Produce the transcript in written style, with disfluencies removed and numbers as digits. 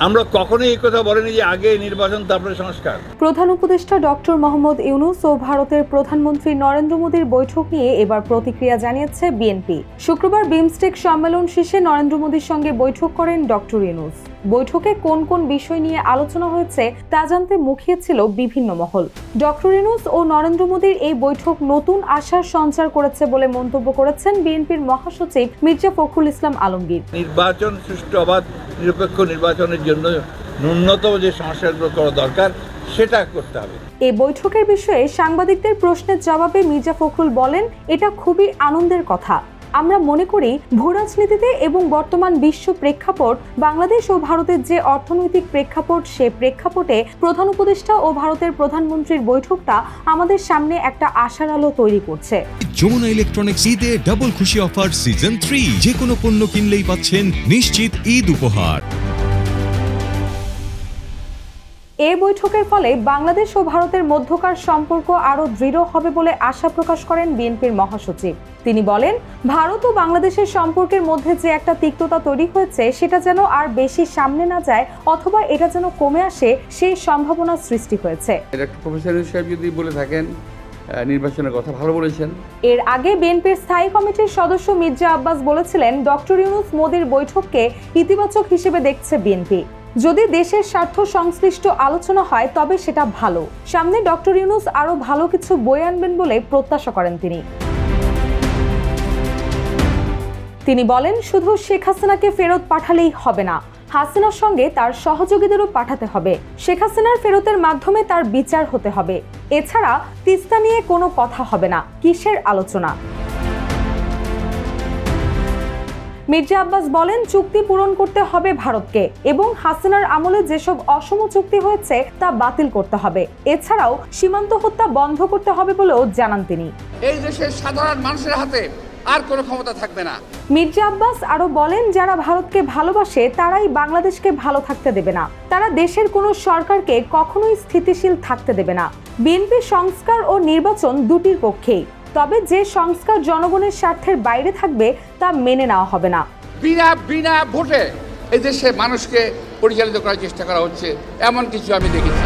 আমরা কখনোই এই কথা বলিনি যে আগে নির্বাচন তারপরে সংস্কার। প্রধান উপদেষ্টা ডক্টর মোহাম্মদ ইউনূস ও ভারতের প্রধানমন্ত্রী নরেন্দ্র মোদীর বৈঠক নিয়ে এবার প্রতিক্রিয়া জানিয়েছে বিএনপি। শুক্রবার বিমস্টেক সম্মেলন শেষে নরেন্দ্র মোদীর সঙ্গে বৈঠক করেন ডক্টর ইউনূস। বৈঠকে কোন কোন বিষয় নিয়ে আলোচনা হয়েছে তা জানতে মুখিয়েছিল বিভিন্ন মহল। ডক্টর ইউনূস ও নরেন্দ্র মোদীর এই বৈঠক নতুন আশার সঞ্চার করেছে বলে মন্তব্য করেছেন বিএনপির মহাসচিব মির্জা ফখরুল ইসলাম আলমগীর। নির্বাচন সুষ্ঠু, অবাধ, নিরপেক্ষ নির্বাচনের জন্য ন্যূনতম যে সংস্কারগুলো করা দরকার সেটা করতে হবে। এই বৈঠকের বিষয়ে সাংবাদিকদের প্রশ্নের জবাবে মির্জা ফখরুল বলেন, এটা খুবই আনন্দের কথা। আমরা মনে করি ভূরাজনীতিতে এবং বর্তমান বিশ্ব প্রেক্ষাপট, বাংলাদেশ ও ভারতের যে অর্থনৈতিক প্রেক্ষাপট, সে প্রেক্ষাপটে প্রধান উপদেষ্টা ও ভারতের প্রধানমন্ত্রীর বৈঠকটা আমাদের সামনে একটা আশার আলো তৈরি করছে। যমুনা ইলেকট্রনিক্স ঈদে ডাবল খুশি অফার সিজন 3, যে কোনো পণ্য কিনলেই পাচ্ছেন নিশ্চিত ঈদ উপহার। এই বৈঠকের ফলে বাংলাদেশ ও ভারতের মধ্যকার সম্পর্ক আরও দৃঢ় হবে বলে আশা প্রকাশ করেন বিএনপির মহাসচিব। তিনি বলেন, ভারত ও বাংলাদেশের সম্পর্কের মধ্যে যে একটা তিক্ততা তৈরি হয়েছে সেটা যেন আর বেশি সামনে না যায় অথবা এটা যেন কমে আসে, সেই সম্ভাবনা সৃষ্টি হয়েছে। প্রফেসর সাহেব যদি বলে থাকেন নির্বাচনের কথা, ভালো বলেছেন। এর আগে বিএনপির স্থায়ী কমিটির সদস্য মির্জা আব্বাস বলেছিলেন, ডক্টর ইউনূস মোদীর বৈঠককে ইতিবাচক হিসেবে দেখছে বিএনপি। যদি দেশের স্বার্থ সংশ্লিষ্ট আলোচনা হয় তবে সেটা ভালো। সামনে ডক্টর ইউনূস আরো ভালো কিছু বয়ে আনবেন বলে প্রত্যাশা করেন তিনি বলেন, শুধু শেখ হাসিনাকে ফেরত পাঠালেই হবে না, হাসিনার সঙ্গে তার সহযোগীদেরও পাঠাতে হবে। শেখ হাসিনার ফেরতের মাধ্যমে তার বিচার হতে হবে। এছাড়া তিস্তা নিয়ে কোনো কথা হবে না, কিসের আলোচনা? মির্জা আব্বাস বলেন, চুক্তি পূরণ করতে হবে ভারতকে এবং হাসিনার আমলে যেসব অসম চুক্তি হয়েছে তা বাতিল করতে হবে। এছাড়াও সীমান্ত হত্যা বন্ধ করতে হবে বলেও জানান তিনি। এই দেশের সাধারণ মানুষের হাতে আর কোনো ক্ষমতা থাকবে না। মির্জা আব্বাস আরো বলেন, যারা ভারতকে ভালোবাসে তারাই বাংলাদেশকে ভালো থাকতে দেবে না। তারা দেশের কোনো সরকারকে কখনোই স্থিতিশীল থাকতে দেবে না। বিএনপি সংস্কার ও নির্বাচন দুটির পক্ষেই, তবে যে সংস্কার জনগণের স্বার্থের বাইরে থাকবে তা মেনে নেওয়া হবে না। বিনা ভোটে এই দেশে মানুষকে পরিচালিত করার চেষ্টা করা হচ্ছে, এমন কিছু আমি দেখেছি।